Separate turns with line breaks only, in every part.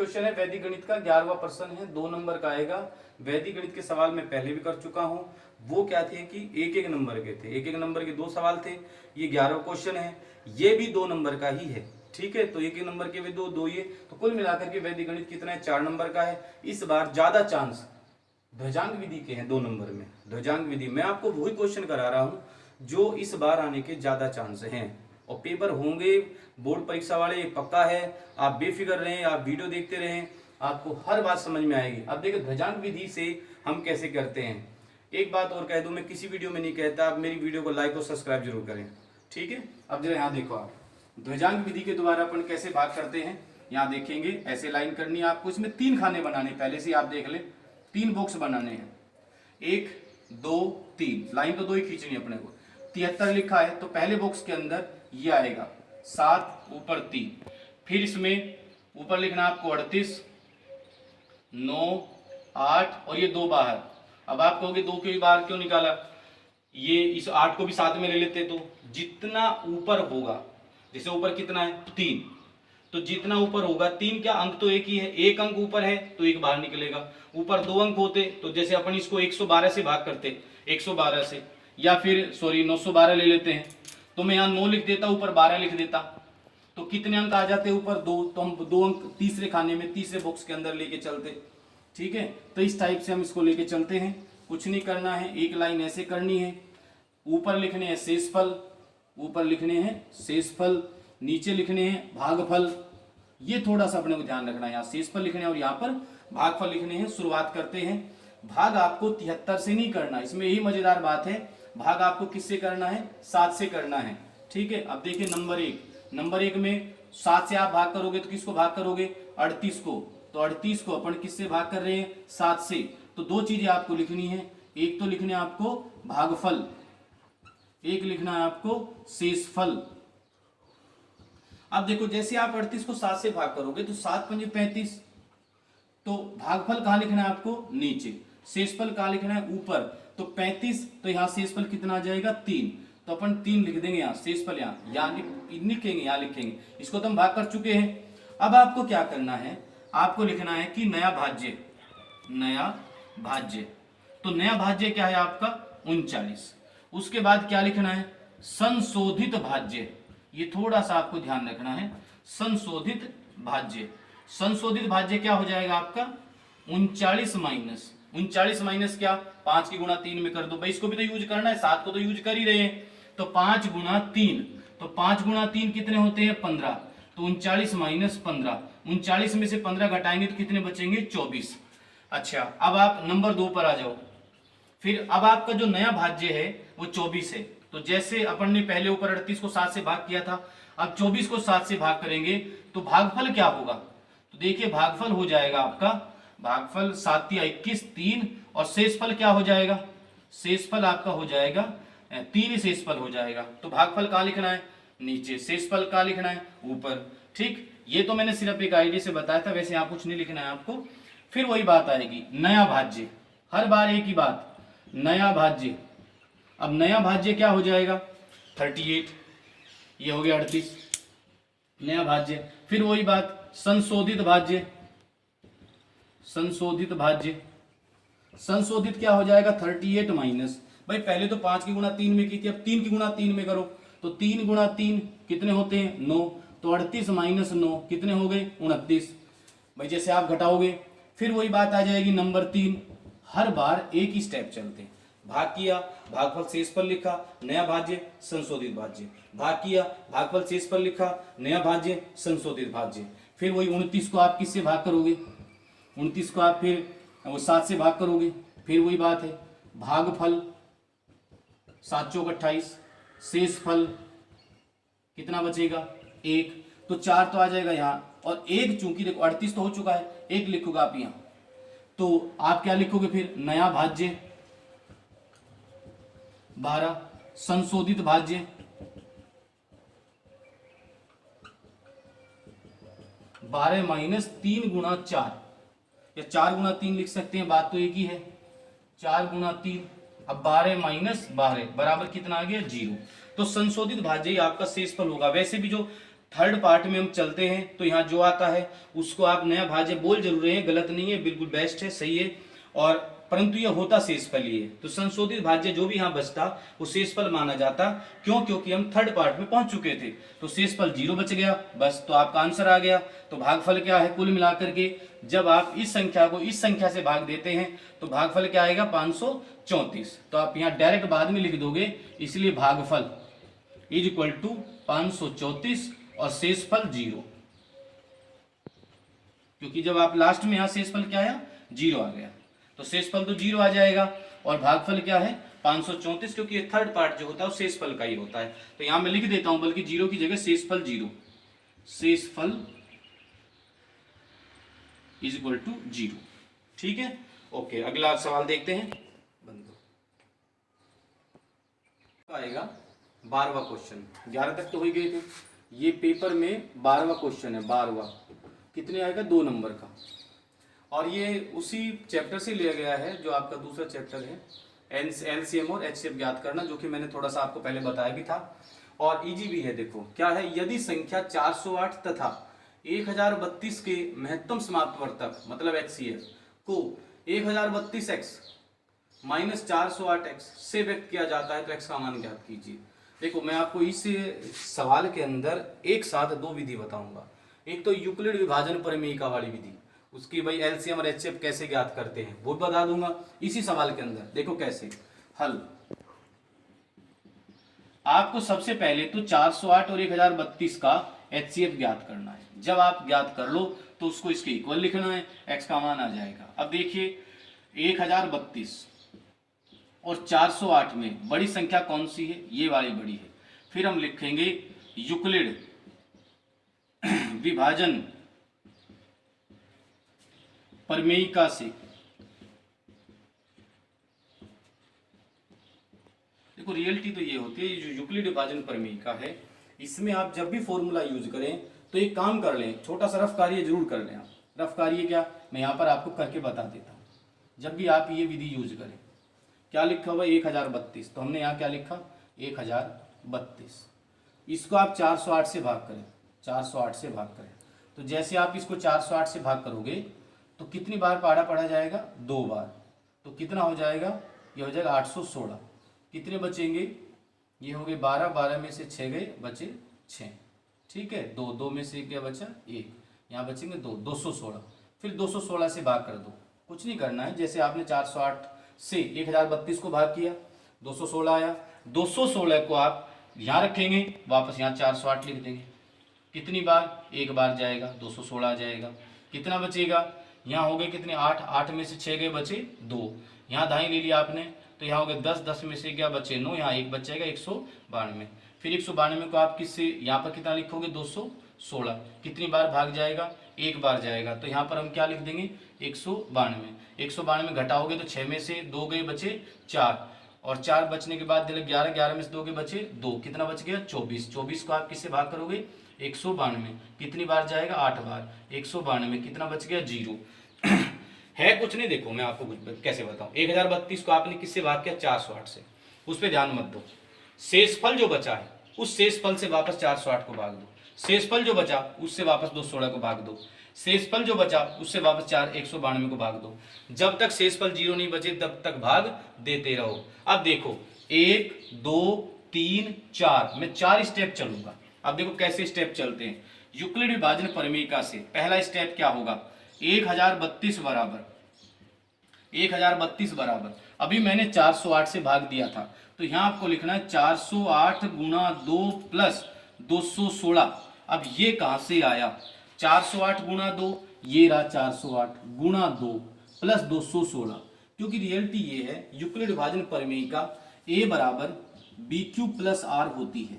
Question है वैदिक गणित का 11वां प्रश्न है, 2 नंबर का आएगा। वैदिक गणित के सवाल मैं पहले भी कर चुका हूं। वो क्या थे कि एक एक नंबर के थे, एक एक नंबर के 2 सवाल थे। ये 11वां क्वेश्चन है, ये भी 2 नंबर का ही है। ठीक है, तो एक एक नंबर के भी दो ये, तो कुल मिलाकर के वैदिक गणित कितना है, 4 नंबर का है। इस बार ज्यादा चांस ध्वजांक विधि के हैं 2 नंबर में। ध्वजांक विधि मैं आपको वही क्वेश्चन करा रहा हूं जो इस बार आने के ज्यादा चांस हैं, और पेपर होंगे बोर्ड परीक्षा वाले, पक्का है। आप बेफिक्र रहें, आप वीडियो देखते रहें, आपको हर बात समझ में आएगी। अब देखिए ध्वजांक विधि से हम कैसे करते हैं। एक बात और कह दूं, मैं किसी वीडियो में नहीं कहता, आप मेरी वीडियो को लाइक और सब्सक्राइब जरूर करें। ठीक है, अब जरा यहाँ देखो, आप ध्वजांक विधि के द्वारा अपन कैसे भाग करते हैं। यहाँ देखेंगे, ऐसे लाइन करनी है आपको। इसमें 3 खाने बनाने, पहले से आप देख ले, 3 बॉक्स बनाने हैं, 1 2 3। लाइन तो 2 ही खींचनी है अपने को। 73 लिखा है तो पहले बॉक्स के अंदर ये आएगा 7, ऊपर 3। फिर इसमें ऊपर लिखना आपको 38, 9, 8 और ये 2 बाहर। अब आप कहोगे 2 क्यों बाहर क्यों निकाला, ये इस 8 को भी साथ में ले लेते, तो जितना ऊपर होगा, जैसे ऊपर कितना है 3, तो जितना ऊपर होगा 3, क्या अंक तो एक ही है, एक अंक ऊपर है तो एक बाहर निकलेगा। ऊपर 2 अंक होते तो जैसे अपन इसको 112 से भाग करते, 112 से, या फिर सॉरी 912 ले लेते हैं, तो मैं यहाँ 9 लिख देता, ऊपर 12 लिख देता, तो कितने अंक आ जाते ऊपर 2, तो हम 2 अंक तीसरे खाने में, तीसरे बॉक्स के अंदर लेके चलते। ठीक है, तो इस टाइप से हम इसको लेके चलते हैं। कुछ नहीं करना है, एक लाइन ऐसे करनी है, ऊपर लिखने हैं शेषफल, ऊपर लिखने हैं शेषफल, नीचे लिखने हैं भागफल। ये थोड़ा सा अपने को ध्यान रखना है, यहाँ शेषफल लिखने हैं और यहाँ पर भागफल लिखने हैं। शुरुआत करते हैं। भाग आपको 73 से नहीं करना, इसमें यही मजेदार बात है। भाग आपको किससे करना है, 7 से करना है। ठीक है, अब देखिए नंबर 1 में 7 से आप भाग करोगे तो किसको भाग करोगे, 38 को। तो 38 को अपन किससे भाग कर रहे हैं, 7 से। तो 2 चीजें आपको लिखनी है, एक तो लिखने आपको भागफल, एक लिखना है आपको शेषफल। अब देखो जैसे आप 38 को 7 से भाग करोगे तो 7 पंजे 35, तो भागफल कहाँ लिखना है आपको, नीचे। शेषफल कहाँ लिखना है, ऊपर। तो 35, तो यहाँ शेषफल कितना आ जाएगा, 3। तो अपन 3 लिख देंगे यहाँ, शेषफल यहाँ लिखेंगे, यहाँ लिखेंगे। इसको तो हम भाग कर चुके हैं। अब आपको क्या करना है, आपको लिखना है कि नया भाज्य, नया भाज्य। तो नया भाज्य क्या है आपका, 39। उसके बाद क्या लिखना है, संशोधित भाज्य। ये थोड़ा सा आपको ध्यान रखना है, संशोधित भाज्य। संशोधित भाज्य क्या हो जाएगा आपका, 39 माइनस 39 माइनस क्या, 5 की गुणा 3 में कर दो भाई, इसको भी तो यूज करना है, 7 को तो यूज कर ही रहे हैं। तो 5 गुणा 3, तो 5 गुणा 3 कितने होते हैं, 15। तो 39 माइनस 15, 39 में से 15 घटाएंगे तो कितने बचेंगे, 24। अच्छा, अब आप नंबर 2 पर आ जाओ। फिर अब आपका जो नया भाज्य है वो 24 है। तो जैसे अपन ने पहले ऊपर 38 को 7 से भाग किया था, अब 24 को 7 से भाग करेंगे तो भागफल क्या होगा, तो देखिए भागफल हो जाएगा आपका, भागफल 7 या 21, 3, और शेषफल क्या हो जाएगा, शेषफल आपका हो जाएगा 3 शेषफल हो जाएगा। तो भागफल कहाँ लिखना है, नीचे। शेषफल कहाँ लिखना है, ऊपर। ठीक, ये तो मैंने सिर्फ एक आईडी से बताया था, वैसे यहाँ कुछ नहीं लिखना है आपको। फिर वही बात आएगी, नया भाज्य, हर बार एक ही बात, नया भाज्य। अब नया भाज्य क्या हो जाएगा, 38, ये हो गया 38, नया भाज्य। फिर वही बात, संशोधित भाज्य, संशोधित भाज्य। संशोधित क्या हो जाएगा, 38 माइनस, भाई पहले तो 5 की गुणा 3 में की थी, अब 3 की गुणा 3 में करो, तो 3 गुणा 3 कितने होते हैं, 9। तो 38 माइनस 9 कितने हो गए, 29। भाई जैसे आप घटाओगे फिर वही बात आ जाएगी, नंबर 3। हर बार एक ही स्टेप चलते हैं, भाग किया, भागफल शेषफल लिखा, नया भाज्य संशोधित भाज्य, भाग किया, भागफल शेषफल लिखा, नया भाज्य संशोधित भाज्य। फिर वही 29 को आप किससे भाग करोगे, 29 को आप फिर वो 7 से भाग करोगे, फिर वही बात है, भागफल 7 चौक 28, शेषफल कितना बचेगा, 1। तो 4 तो आ जाएगा यहाँ, और 1 चूंकि देखो 38 तो हो चुका है, 1 लिखोगे आप यहाँ, तो आप क्या लिखोगे फिर, नया भाज्य 12, संशोधित भाज्य 12 माइनस 3 गुणा 4, या 4 गुणा 3 लिख सकते हैं, बात तो एक ही है, 4 गुणा 3। अब 12 माइनस 12 बराबर कितना आ गया, 0। तो संशोधित भाज्य ही आपका शेषफल होगा। वैसे भी जो थर्ड पार्ट में हम चलते हैं तो यहाँ जो आता है उसको आप नया भाज्य बोल जरूर रहे हैं, गलत नहीं है, बिल्कुल बेस्ट है, सही है। और परंतु यह होता शेषफल ही है, तो संशोधित भाज्य जो भी यहाँ बचता वो शेषफल माना जाता। क्यों? क्योंकि हम थर्ड पार्ट में पहुंच चुके थे, तो शेषफल 0 बच गया, बस। तो आपका आंसर आ गया। तो भागफल क्या है? कुल मिलाकर के जब आप इस संख्या को इस संख्या से भाग देते हैं तो भागफल क्या आएगा? 534। तो आप यहाँ डायरेक्ट बाद में लिख दोगे, इसलिए भागफल इज इक्वल टू 534 और शेषफल 0, क्योंकि जब आप लास्ट में यहाँ शेषफल क्या आया? 0 आ गया, तो शेषफल तो 0 आ जाएगा। और भागफल क्या है? 534, क्योंकि ये थर्ड पार्ट जो होता है वो शेषफल का ही होता है। तो यहां मैं लिख देता हूं, बल्कि 0 की जगह शेषफल 0, शेषफल इज इक्वल टू 0। ठीक है, ओके। अगला सवाल देखते हैं। बंद आएगा 12वां क्वेश्चन। 11 तक तो हो ही गए थे। ये पेपर में 12वां क्वेश्चन है। 12वां कितने आएगा? 2 नंबर का। और ये उसी चैप्टर से लिया गया है जो आपका दूसरा चैप्टर है, एलसीएम और एचसीएफ ज्ञात करना, जो कि मैंने थोड़ा सा आपको पहले बताया भी था। और इजी भी है। देखो क्या है, यदि संख्या 408 तथा 1032 के महत्तम समाप्त वर्तक मतलब एचसीएफ को 1032x माइनस 408x से व्यक्त किया जाता है तो x का मान ज्ञात कीजिए। देखो मैं आपको इस सवाल के अंदर एक साथ 2 विधि बताऊंगा। एक तो यूक्लिड विभाजन प्रमेयिका वाली विधि, उसकी भाई एलसीएम और एचसीएफ कैसे ज्ञात करते हैं वो बता दूंगा इसी सवाल के अंदर। देखो कैसे हल। आपको सबसे पहले तो 408 और 1032 का एचसीएफ ज्ञात करना है। जब आप ज्ञात कर लो तो उसको इसके इक्वल लिखना है, एक्स का मान आ जाएगा। अब देखिए 1032 और 408 में बड़ी संख्या कौन सी है? ये वाली बड़ी है। फिर हम लिखेंगे यूक्लिड विभाजन प्रमेयिका से। देखो रियलिटी तो ये होती है, जो यूक्लिड विभाजन प्रमेयिका है इसमें आप जब भी फॉर्मूला यूज करें तो एक काम कर लें, छोटा सा रफ कार्य जरूर कर लें आप। रफ कार्य क्या, मैं यहाँ पर आपको करके बता देता हूँ। जब भी आप ये विधि यूज करें, क्या लिखा हुआ? 1032, तो हमने यहाँ क्या लिखा? 1032। इसको आप 408 से भाग करें, 408 से भाग करें। तो जैसे आप इसको 408 से भाग करोगे तो कितनी बार पाड़ा पढ़ा जाएगा? 2 बार। तो कितना हो जाएगा? ये हो जाएगा 816। कितने बचेंगे? ये हो गए 12, 12 में से 6 गए, बचे 6। ठीक है, 2, 2 में से क्या बचा? 1, यहाँ बचेंगे 2, 216। फिर 216 से भाग कर दो, कुछ नहीं करना है। जैसे आपने 408 से 1032 को भाग किया, 216 आया। 216 को आप यहाँ रखेंगे, वापस यहाँ 408 लिख देंगे। कितनी बार? 1 बार जाएगा, 216 आ जाएगा। कितना बचेगा? यहाँ हो गए कितने? 8, 8 में से 6 गए, बचे 2। यहाँ दाई ले लिया आपने, तो यहाँ हो गए 10, 10 में से क्या बचे? 9, यहाँ 1 बचेगा, 192। फिर 192 को आप किससे, यहाँ पर कितना लिखोगे? 216। कितनी बार भाग जाएगा? 1 बार जाएगा। तो यहाँ पर हम क्या लिख देंगे? 192। 192 घटाओगे तो 6 में से 2 गए, बचे 4। और 4 बचने के बाद 11, 11 में से 2 गए, बचे 2। कितना बच गया? 24। 24 को आप किससे भाग करोगे? 192। कितनी बार जाएगा? 8 बार। 192 कितना बच गया? 0। है कुछ नहीं। देखो मैं आपको कुछ कैसे बताऊं। 1032 को आपने किससे भाग किया? 408 से। उस पर ध्यान मत दो। शेषफल जो बचा है उस शेषफल से वापस 408 को भाग दो। शेषफल जो बचा उससे वापस 216 को भाग दो। शेषफल जो बचा उससे वापस 192 को भाग दो। जब तक शेषफल 0 नहीं बचे तब तक भाग देते रहो। अब देखो 1, 2, 3, 4, मैं 4 स्टेप चलूंगा। अब देखो कैसे स्टेप चलते हैं। यूक्लिड विभाजन प्रमेयिका से पहला स्टेप क्या होगा? 1032 बराबर अभी मैंने 408 से भाग दिया था, तो यहाँ आपको लिखना है 408 गुणा 2 प्लस 216। अब ये कहां से आया? 408 गुणा 2, ये रहा 408 गुणा 2 प्लस 216। क्योंकि रियलिटी ये है, यूक्लिड विभाजन प्रमेयिका a बराबर बी क्यू प्लस आर होती है।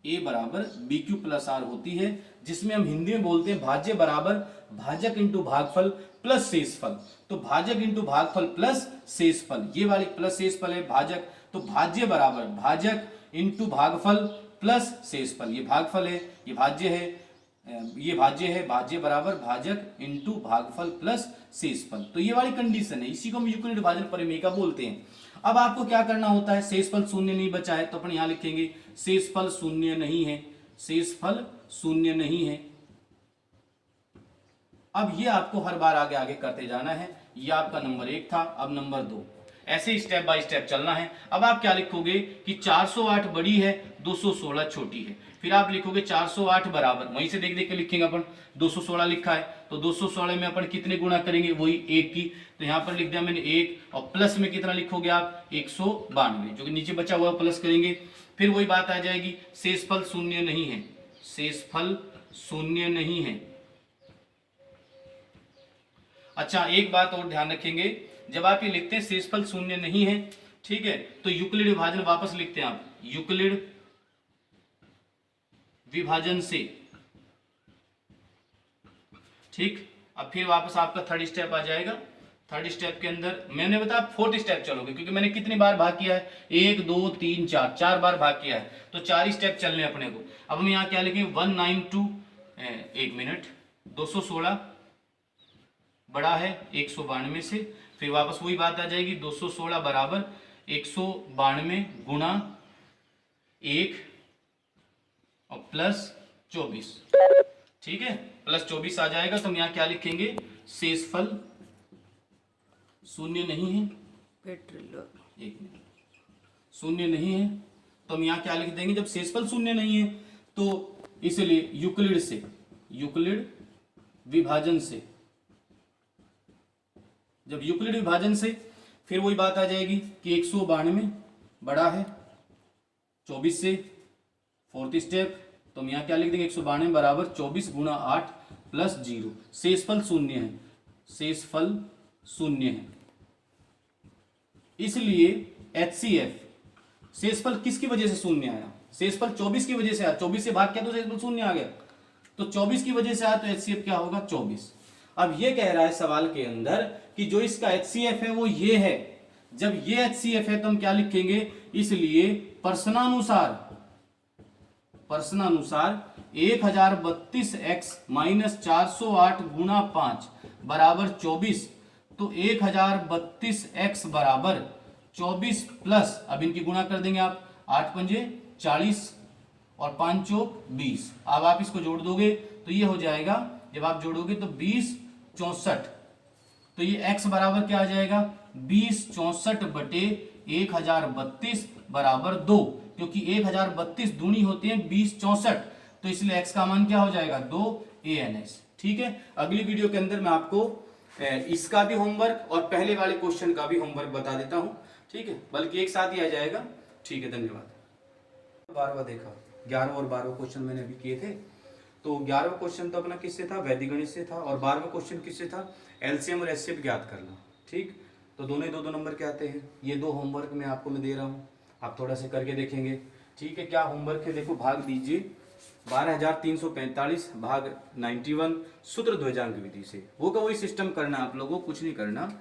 a बराबर बी क्यू प्लस आर होती है, जिसमें हम हिंदी में बोलते हैं भाज्य बराबर भाजक इंटू भागफल प्लस शेषफल। तो भाजक इंटू भागफल प्लस शेषफल, ये वाली प्लस शेषफल है भाजक, तो भाज्य बराबर भाजक इंटू भागफल प्लस शेषफल। ये भागफल है, ये भाज्य है, ये भाज्य है। भाज्य बराबर भाजक इंटू भागफल प्लस शेषफल। तो ये वाली कंडीशन है, इसी को हम यूक्लिड विभाजन प्रमेयिका बोलते हैं। अब आपको क्या करना होता है? शेषफल शून्य नहीं बचा है तो अपन यहाँ लिखेंगे शेषफल शून्य नहीं है। शेषफल शून्य नहीं है। अब ये आपको हर बार आगे आगे करते जाना है। ये आपका नंबर 1 था, अब नंबर 2, ऐसे स्टेप बाय स्टेप चलना है। अब आप क्या लिखोगे कि 408 बड़ी है, 216 छोटी है। फिर आप लिखोगे 408 बराबर, वहीं से देख देख के लिखेंगे अपन, 216 लिखा है तो 216 में अपन कितने गुणा करेंगे, वही 1 की, तो यहाँ पर लिख दिया मैंने 1, और प्लस में कितना लिखोगे आप, 192, जो कि नीचे बचा हुआ प्लस करेंगे। फिर वही बात आ जाएगी, शेषफल शून्य नहीं है, शेषफल शून्य नहीं है। अच्छा, एक बात और ध्यान रखेंगे, जब आप ये लिखते हैं शेषफल शून्य नहीं है, ठीक है, तो यूक्लिड विभाजन वापस लिखते हैं आप, यूक्लिड विभाजन से, ठीक। अब फिर वापस आपका थर्ड स्टेप आ जाएगा। थर्ड स्टेप के अंदर मैंने बताया फोर्थ स्टेप चलोगे, क्योंकि मैंने कितनी बार भाग किया है, 1 2 3 4, 4 बार भाग किया है, तो 4 स्टेप चलने अपने को। अब हम यहाँ क्या लिखेंगे, 192, 1 मिनट, 216 बड़ा है 192 से, फिर वापस वही बात आ जाएगी, 216 बराबर 192 गुणा 1 और प्लस 24, ठीक है, प्लस 24 आ जाएगा। तो हम यहाँ क्या लिखेंगे, शेषफल शून्य नहीं है, एक मिनट, शून्य नहीं है, तो हम यहाँ क्या लिख देंगे, जब शेषफल शून्य नहीं है तो इसलिए यूक्लिड से, यूक्लिड विभाजन से, जब यूक्लिड विभाजन से, फिर वही बात आ जाएगी कि 192 बड़ा है 24 से, फोर्थ स्टेप, तो हम यहाँ क्या लिख देंगे, 192 बराबर 24 गुणा 8 प्लस 0, शेषफल शून्य है, शेषफल शून्य है। इसलिए HCF शेषफल किसकी वजह से शून्य आया, शेषफल 24 की वजह से आया, 24 से भाग किया तो शेषफल शून्य आ गया, तो 24 की वजह से आया, तो HCF क्या होगा, 24। अब ये कह रहा है सवाल के अंदर कि जो इसका HCF है वो ये है, जब ये HCF है तो हम क्या लिखेंगे, इसलिए प्रश्नानुसार 1032x माइनस 408 गुणा 5 बराबर 24, तो 1032x बराबर 24 प्लस, अब इनकी गुणा कर देंगे आप, 8 पंजे 40 और 5 चौक 20, अब आप इसको जोड़ दोगे तो ये हो जाएगा, जब आप जोड़ोगे तो 20 64, तो ये x बराबर क्या आ जाएगा, 20 64 बटे 1032 बराबर 2, क्योंकि 1032 दूनी होती है 20 64, तो इसलिए x का मान क्या हो जाएगा, 2 ANS, ठीक है। अगली वीडियो के अंदर मैं आपको इसका भी होमवर्क और पहले वाले क्वेश्चन का भी होमवर्क बता देता हूं, ठीक है, बल्कि एक साथ ही आ जाएगा, ठीक है, धन्यवाद। 12वां देखा, 11वां और 12वां क्वेश्चन मैंने अभी किए थे, तो 11वां क्वेश्चन तो अपना किससे था, वैदिक गणित से था, और 12वां क्वेश्चन किससे था, एलसीएम और एचसीएफ ज्ञात करना, ठीक। तो दोनों ही 2-2 नंबर के आते हैं। ये 2 होमवर्क मैं आपको दे रहा हूँ, आप थोड़ा सा करके देखेंगे, ठीक है। क्या होमवर्क है, देखो भाग दीजिए 12345 भाग 91 सूत्र ध्वजांक विधि से, वो का वही सिस्टम करना, आप लोगों को कुछ नहीं करना,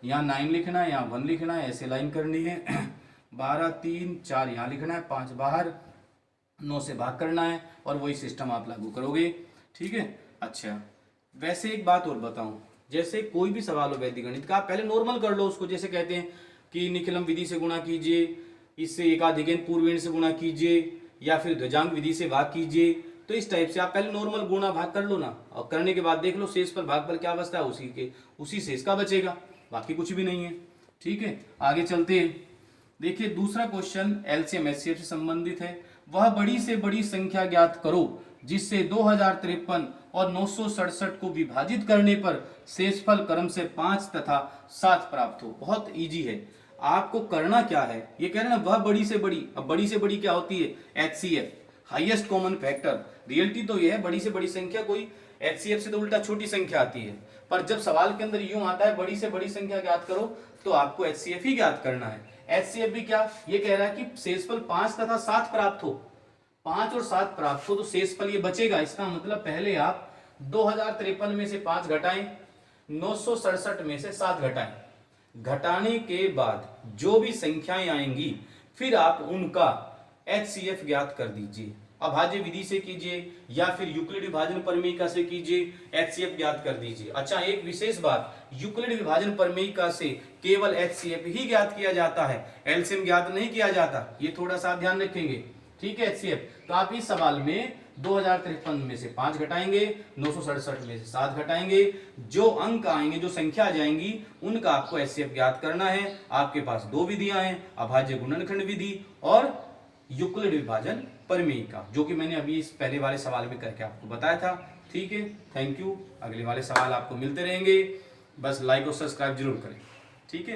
यहाँ 9 लिखना है, यहाँ 1 लिखना है, ऐसे लाइन करनी है, 12 3 4 यहाँ लिखना है, 5 बाहर, 9 से भाग करना है, और वही सिस्टम आप लागू करोगे, ठीक है। अच्छा, वैसे एक बात और बताऊं, जैसे कोई भी सवाल हो वैदिक गणित का, आप पहले नॉर्मल कर लो उसको, जैसे कहते हैं कि निखिलम विधि से गुणा कीजिए, इससे एकाधिकन पूर्वेण से गुणा कीजिए, या फिर ध्वजांक विधि से भाग कीजिए, तो इस टाइप से आप पहले नॉर्मल गुणा भाग कर लो ना, और करने के बाद देख लो शेष पर भाग पर क्या बचता है, उसी शेष का बचेगा, बाकी कुछ भी नहीं है, ठीक है। आगे चलते हैं, देखिए दूसरा क्वेश्चन एलसीएम एचसीएफ से संबंधित है। वह बड़ी से बड़ी संख्या ज्ञात करो जिससे 2053 और 967 को विभाजित करने पर शेषफल क्रम से 5 तथा 7 प्राप्त हो। बहुत इजी है, आपको करना क्या है, ये कह रहे ना वह बड़ी से बड़ी, अब बड़ी से बड़ी क्या होती है, HCF, highest common factor. Reality तो ये है बड़ी से बड़ी संख्या कोई HCF से तो उल्टा छोटी संख्या आती है, पर जब सवाल के अंदर यूं आता है बड़ी से बड़ी संख्या ज्ञात करो, तो आपको HCF ही ज्ञात करना है। HCF भी क्या, ये कह रहा है कि शेषफल 5 तथा 7 प्राप्त हो, 5 और 7 प्राप्त हो, तो शेषफल ये बचेगा। इसका मतलब पहले आप 2053 में से 5 घटाएं, 967 में से 7 घटाएं, घटाने के बाद जो भी संख्याएं आएंगी फिर आप उनका HCF ज्ञात कर दीजिए। अभाज्य विधि से कीजिए या फिर यूक्लिड विभाजन प्रमेयिका से कीजिए, HCF ज्ञात कर दीजिए। अच्छा, एक विशेष बात, यूक्लिड विभाजन प्रमेयिका से केवल HCF ही ज्ञात किया जाता है, एलसीएम ज्ञात नहीं किया जाता, ये थोड़ा सा ध्यान रखेंगे, ठीक है। HCF तो आप इस सवाल में 2053 में से 5 घटाएंगे, 967 में से 7 घटाएंगे, जो अंक आएंगे, जो संख्या आ जाएंगी, उनका आपको एचसीएफ ज्ञात करना है। आपके पास दो विधियां हैं, अभाज्य गुणनखंड विधि और युक्लिड विभाजन प्रमेय का, जो कि मैंने अभी इस पहले वाले सवाल में करके आपको बताया था। ठीक है, थैंक यू। अगले वाले सवाल आपको मिलते रहेंगे, बस लाइक और सब्सक्राइब जरूर करें। ठीक है।